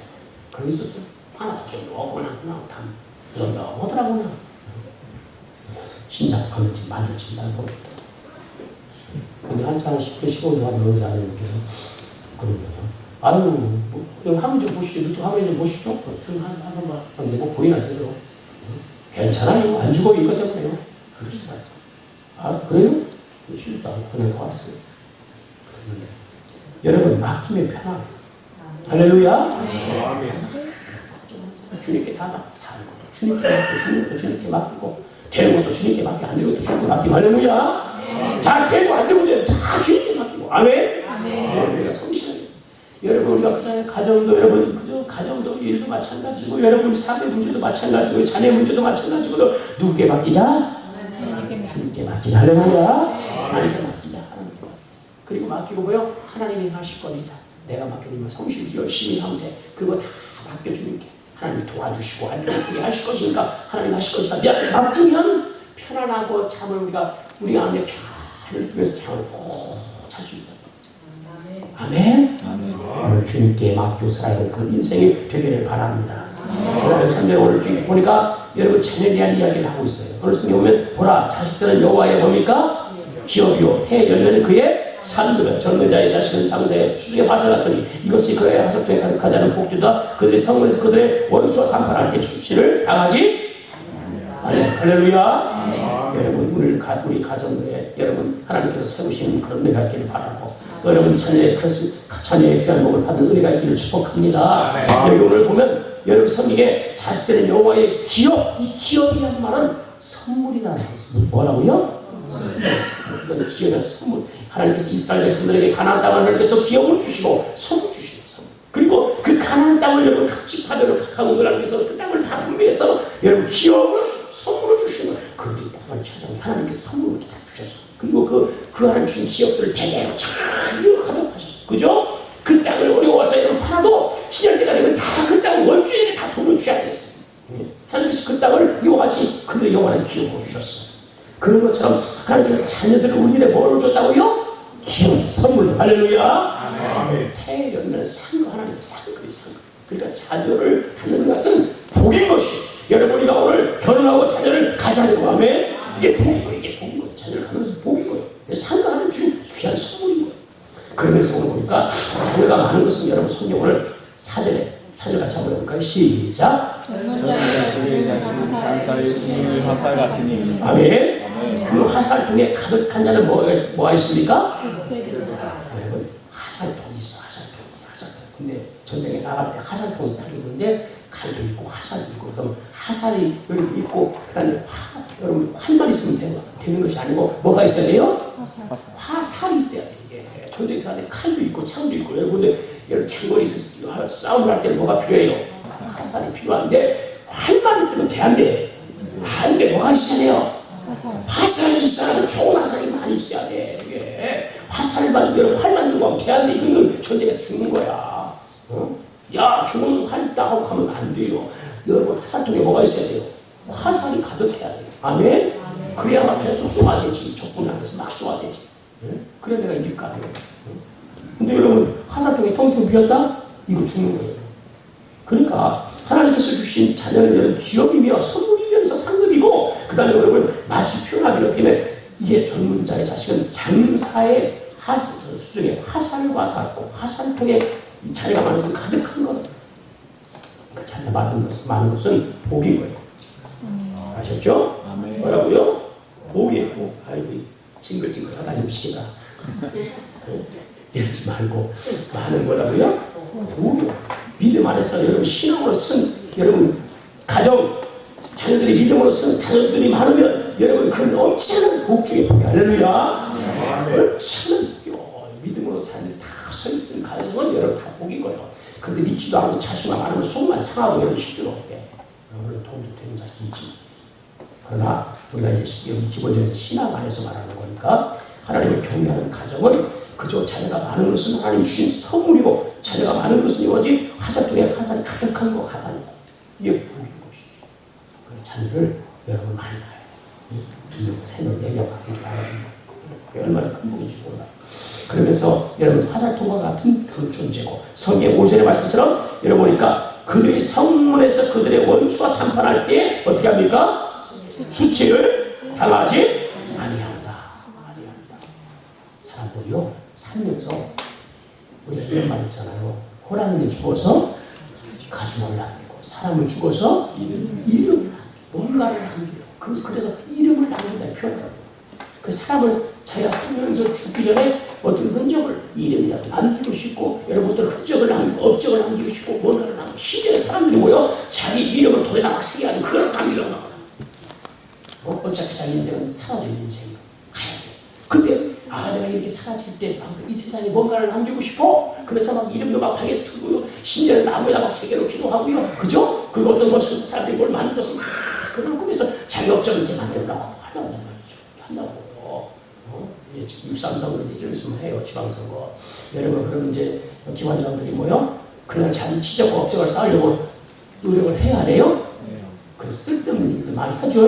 그러고 있었어. 하나 걱정도 없고 그냥 다 넘어오더라고 그냥. 심장 걷는지 만들지 난 모르겠다. 근데 한참 10분 15분 동안 의사님께서 그런 거예요. 여기 화면 좀 보시죠. 유튜브 화면 좀 보시죠. 한번 봐. 근데 뭐 보이나 제대로. 괜찮아요. 안 죽어요. 이것 때문에요. 그래요? 쉬지도 않고 그냥 왔어요. 그랬는데 여러분 맡기면 편하게. 할렐루야. 주님께 다 사는 것도 주님께 맡기고 주는 것도 주님께 맡기고 되는 것도 주님께 맡기고 안 되는 것도 주님께 맡기고 할렐루야. 잘 되고 안 되고 다 주님께 맡기고 아멘. 우리가 성실하게 여러분 우리가 그전에 가정도 여러분 그저 가정도 일도 마찬가지고 여러분 사회 문제도 마찬가지고 자녀 문제도 마찬가지고 누구께 맡기자? 주님께 맡기자. 할렐루야. 하나님께 맡기자. 하나님께 맡기자. 그리고 맡기고 뭐요? 하나님이 하실 겁니다. 내가 맡겨드리면 성실히 열심히 하면 돼. 그거 다 맡겨주님께 하나님이 도와주시고 하나님이 하실 것이니까 하나님이 하실 것이다. 맡기면 편안하고 잠을 우리가 우리 안에 편안을 위해서 잠을 잘 수 있다. 아멘. 오늘 주님께 맡기고 살아가는 그 인생이 되기를 바랍니다. 오늘 성경 오늘 주님 보니까 여러분 자녀에 대한 이야기를 하고 있어요. 오늘 성경 보면 보라 자식들은 여호와의 뭡니까? 기업이요 태 열매는 그의 산들은 젊은 자의 자식은 장사의 수중의 화살 같으니 이것이 그의 하석통에 가득하자는 복주다. 그들이 성문에서 그들의 원수와 간판할 때 수치를 당하지. 할렐루야. 여러분 우리 가정에 여러분 하나님께서 세우시는 그런 은혜가 있기를 바라고 또 여러분 자녀의 귀한 복을 받은 은혜가 있기를 축복합니다. 여기 오늘 보면 여러분 성경에 자식들은 여호와의 기업, 이 기업이라는 말은 선물이라는 거예요. 뭐라고요? 선물. 기업이라는 선물. 하나님께서 이스라엘 백성들에게 가나안 땅을 하나님께서 기업을 주시고 선물 주시고 그리고 그 가나안 땅을 여러분 각 지파대로 각 항목을 하나님께서 그 땅을 다 분배해서 여러분 기업을 선물을 주시는 그들이 땅을 찾아오면 하나님께서 선물을 다 주셔서 그리고 그 하나님 주신 기업들을 대대로 잘 이어가도록 하셨어요. 그죠? 그 땅을 어려워서 여러분 팔아도 시절 때가 되면 다 그 땅을 원주에게 다 돈을 주셔야 되겠어요. 하나님께서 그 땅을 이용하지 그들의 영원한 기업을 주셨어요. 그런 것처럼 하나님께서 자녀들을 우리에게 뭐를 줬다고요? 기업, 선물. 할렐루야. 태열면 산거 하나님의 산거. 그러니까 자녀를 갖는 것은 복인 것이. 여러분 우리가 오늘 결혼하고 자녀를 가져야 되고 하면 이게 복인 거예요. 이게 복인 거예요. 자녀를 갖는 것은 복인 거예요. 산거 하나님 주신 귀한 선물인 거예요. 그러면서 오늘 보니까 자녀가 많은 것은 여러분 성경 오늘 사절 같이 한번 해볼까요? 시작. 화살 같으니. 아멘. 그 화살통에 가득한 자는 뭐가 있습니까? 여러분 화살통이 있어. 화살통. 근데 전쟁에 나갈 때 화살통이 딱 있는데 칼도 있고 화살이 있고 그럼 화살이 여러분 있고 그다음에 여러분 활만 있으면 되는 것이 아니고 뭐가 있어야 돼요? 화살이 있어야 돼. 이게 전쟁에 들어갈 때 칼도 있고 창도 있고 여러분들 장거리 싸움을 할 때는 뭐가 필요해요? 화살이 필요한데 활만 있으면 돼 안 돼? 안 돼. 뭐가 있어야 돼요? 화살이 있어야 좋은 화살이 많이 있어야 돼. 이게 화살만 여러분 활만 들고 하면 돼 안 돼? 이거는 전쟁에서 죽는 거야. 야 좋은 활 있다 하고 가면 안 돼요. 여러분 화살통에 뭐가 있어야 돼요? 화살이 가득해야 돼요. 아멘? 그래야만 계속 쏘아되지. 적군이 안 돼서 막 쏘아되지. 그래 내가 이길 거 아니에요. 근데 여러분 화살통이 텅텅 비었다? 이거 죽는 거예요. 그러니까 하나님께서 주신 자녀는 기업이며 선물이면서 상급이고 그 다음에 여러분 마치 표현하기로 어떻게 하면 이게 젊은 자의 자식은 장사의 수중에 화살과 같고 화살통에 이 자녀가 많은 것은 가득한 거예요. 그러니까 자녀 많은 것은 복인 거예요. 아셨죠? 아멘. 뭐라고요? 복이에요. 복. 아이고 징글징글하다 이놈시키다. 이러지 말고 많은 거라고요? 복이요. 믿음 안에서 여러분 신앙으로 쓴 여러분 가정 자녀들이 믿음으로 쓴 자녀들이 많으면 여러분 그건 엄청난 복 중에 복이 할렐루야. 엄청난 믿음으로 자녀들이 다 서 있은 가정은 여러분 다 복인 거예요. 근데 믿지도 않고 자신만 많으면 속만 상하고 여러분 힘들어. 물론 도움도 되는 자식이 있지. 그러나 우리가 이제 여기 기본적으로 신앙 안에서 말하는 거니까 하나님을 경외하는 가정은 그저 자녀가 많은 것은 하나님 주신 선물이고 자녀가 많은 것은 이거지 화살통에 화살이 가득한 것 같다는 거. 이게 복인 것이지. 그래서 자녀를 여러분 많이 봐요. 2명, 3명, 4명 하기 바랍니다. 얼마나 큰 복인지 몰라. 그러면서 여러분 화살통과 같은 그 존재고 성경 5절의 말씀처럼 여러분 보니까 그들이 성문에서 그들의 원수와談판할 때 어떻게 합니까? 수치를 당하지 아니한다. 사람들이요 살면서 우리가 이런 말 있잖아요. 호랑이를 죽어서 가죽을 남기고 사람을 죽어서 이름을 남기고 뭔가를 남기고 그래서 이름을 남긴다는 표현이라고. 그 사람을 자기가 살면서 죽기 전에 어떤 흔적을 이름이라도 남기고 싶고 여러분들 흔적을 남기고 업적을 남기고 싶고 뭔가를 남기고 심지어 사람들이 모여 자기 이름을 돌에다 막 새겨야 하는 그걸 남기려고 합니다. 어차피 자기 인생은 사라질 인생이에요. 가야 돼. 근데 내가 이렇게 사라질 때 이 세상에 뭔가를 남기고 싶어. 그래서 막 이름도 막 방에 두고요. 심지어 나무에다 막 새겨놓기도 하고요. 그죠? 그리고 어떤 것을 사람들이 뭘 만들어서 막 그걸 꾸며서 자기 업적을 이렇게 만들려고 하려고 한단 말이죠. 한다고. 이제 6.3선거 이제 좀 있으면 해요. 지방선거. 여러분 그럼 이제 기관장들이 모여 그날 자기 지적과 업적을 쌓으려고 노력을 해야 돼요. 그래서 쓸데없는 일들 많이 하죠.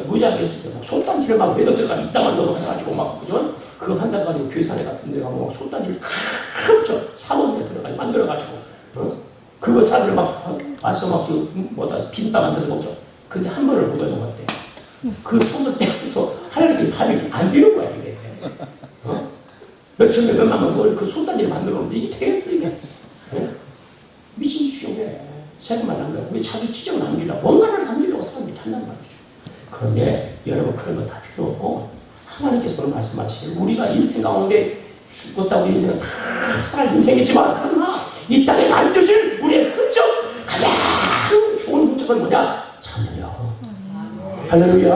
무지하게 했을 때 막 손단지를 막 외덕들과 이따만 넘어가가지고 막 그죠? 그거 한다고 가지고 괴산에 같은 데 가고 막 손단지를 큰 사원에 들어가지고 만들어가지고 그거 사람들 막 와서 막 뭐다 비빔밥 만들어서 먹죠. 근데 한 번을 못 해먹었대. 그 손을 떼면서 하나님께 밥이 안 되는 거야 이게. 몇천 명 몇만 명 그 손단지를 만들어 놓는데 이게 되겠어 이게. 미친 짓이요 왜. 세금만 남기려고 왜 자기 지적을 남기려고 뭔가를 남기려고 사람들이 한단 말이죠. 그런데 여러분 그런 거 다 필요 없고 하나님께서 오늘 말씀하시길 우리가 인생 가운데 죽었다고 인생은 다 살아갈 인생이지만 그러나 이 땅에 남겨질 우리의 흔적 가장 좋은 흔적은 뭐냐? 자녀요. 할렐루야.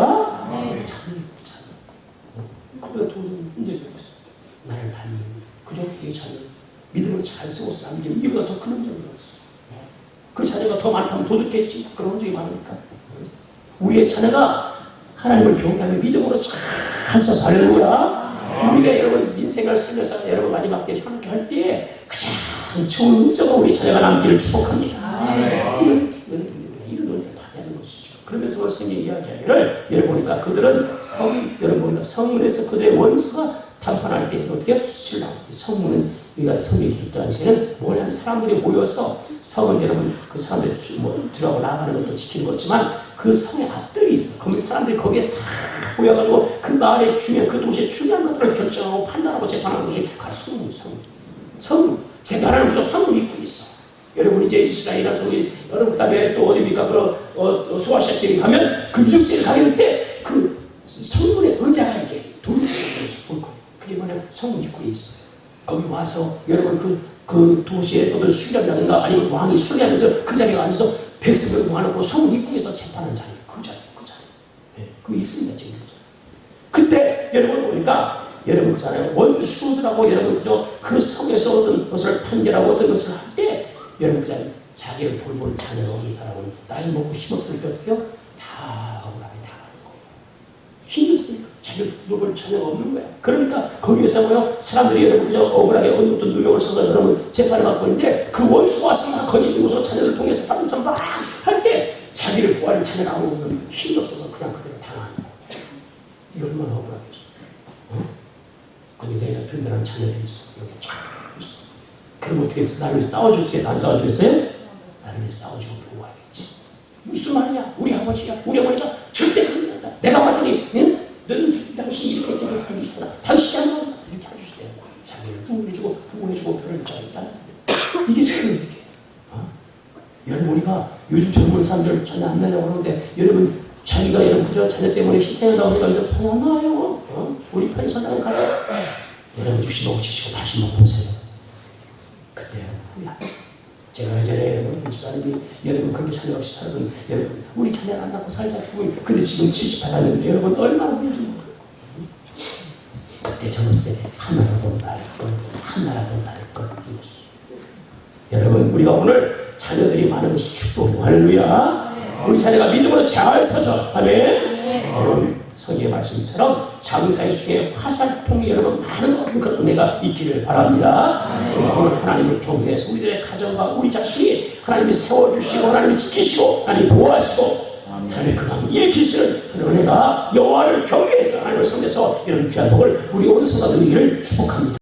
자녀. 그보다 좋은 흔적이 없어. 나를 닮는 그죠? 내 자녀 믿음을 잘 쓰고서 남기는 이보다 더 큰 흔적이 없어. 그 자녀가 더 많다면 더 좋겠지. 그런 흔적이 많으니까. 우리의 자녀가 하나님을 경외하며 믿음으로 잘 써서 할렐루야. 우리가 여러분 인생을 살면서 여러분 마지막 때 하나님께 할 때 가장 좋은 흔적은 우리 자녀가 남기를 축복합니다. 이런 은혜를 받아야 하는 것이죠. 그러면서 선생님이 이야기하기를 여러분 보니까 그들은 여러분 성문에서 그들의 원수가談판할 때 어떻게 수치를 나옵니다. 성문은 우리가 성경에 기록된 시에는 뭐냐면 사람들이 모여서 성은 여러분 그 사람들이 뭐 들어가고 나가는 것도 지키는 거지만 그 성의 앞들이 있어. 거기 사람들이 거기에서 다 모여가지고 그 마을의 중요한 그 도시의 중요한 것들을 결정하고 판단하고 재판하는 것이 바로 성문. 재판하는 것도 성문 입구 있어. 여러분 이제 이스라엘이나 저기 여러분 그다음에 또 어디입니까? 그 소아시아 지역에 가면 그 유적지를 가게 될 때 그 성문의 의자가 이게 돌의자가 있어서 볼 거예요. 그게 뭐냐, 성문 입구에 있어요. 거기 와서 여러분 그 도시의 어떤 수령이라든가 아니면 왕이 순례하면서 그 자리에 앉아서 백성을 모아놓고 성문 입구에서 재판하는 자리, 그 자리. 예, 그게 있습니다, 지금. 그때 여러분 보니까 여러분 그잖아요. 원수들하고 여러분 그 성에서 어떤 것을 판결하고 어떤 것을 할 때 여러분 그잖아요. 자기를 돌볼 자녀가 없는 사람은 나이 먹고 힘없을 때 어떻게 해요? 다 억울하게 당하는 거예요. 힘이 없으니까 자기를 돌볼 자녀가 없는 거야. 그러니까 거기에서 뭐요? 사람들이 여러분 억울하게 어떤 노력을 써서 여러분 재판을 받고 있는데 그 원수가 와서 막 거짓 누구서 자녀를 통해서 다른 사람 막 할 때 자기를 보호할 자녀가 아무것도 힘이 없어서 그냥 그대로 당하는 거예요. 이게 얼마나 억울하겠어. 근데 내가 든든한 자녀들이 있어. 여기 쫙 있어. 그럼 어떻게 해서 나를 싸워주겠어? 안 싸워주겠어요? 나를 위해 싸워주고 보호하겠지. 무슨 말이야? 우리 아버지야, 우리 어머니가 절대 그러지 않는다. 내가 봤더니, 응? 너는 당신이 이렇게 하기 싫다. 당신이 안 나온다. 이렇게 해주세요. 자기를 응원해주고, 보호해주고, 그런 자가 있다. 이게 자기는 이게. 여러분, 우리가 요즘 젊은 사람들 자녀 안 낳으려고 그러는데, 여러분, 자기가 여러분 자녀 때문에 희생한다고 해서 편이 안 나와요. 우리 편의선당에 가서 여러분 60억 치시고 다시 먹으세요. 그때 후회. 제가 예전에 여러분 집사님이 여러분 그렇게 자녀 없이 살던 여러분 우리 자녀 안 낳고 살자 두고 근데 지금 78년인데 여러분 얼마나 후회 좀 먹어요. 그때 젊었을 때 하나라도 날걸 하나라도 날걸. 여러분 우리가 오늘 자녀들이 많은 것이 축복이고 할렐루야. 우리 자녀가 믿음으로 잘 서서 아멘. 여러분 성경의 말씀처럼 장사의 수에 화살통이 여러분 많은 그런 은혜가 있기를 바랍니다. 우리가 오늘 하나님을 통해서 우리들의 가정과 우리 자신이 하나님이 세워주시고 하나님이 지키시고 하나님이 보호하시고 하나님의 그 가문 일으키시는 그런 은혜가 여호와를 경외해서 하나님을 섬겨서 이런 귀한 복을 우리 온 성도들에게 축복합니다.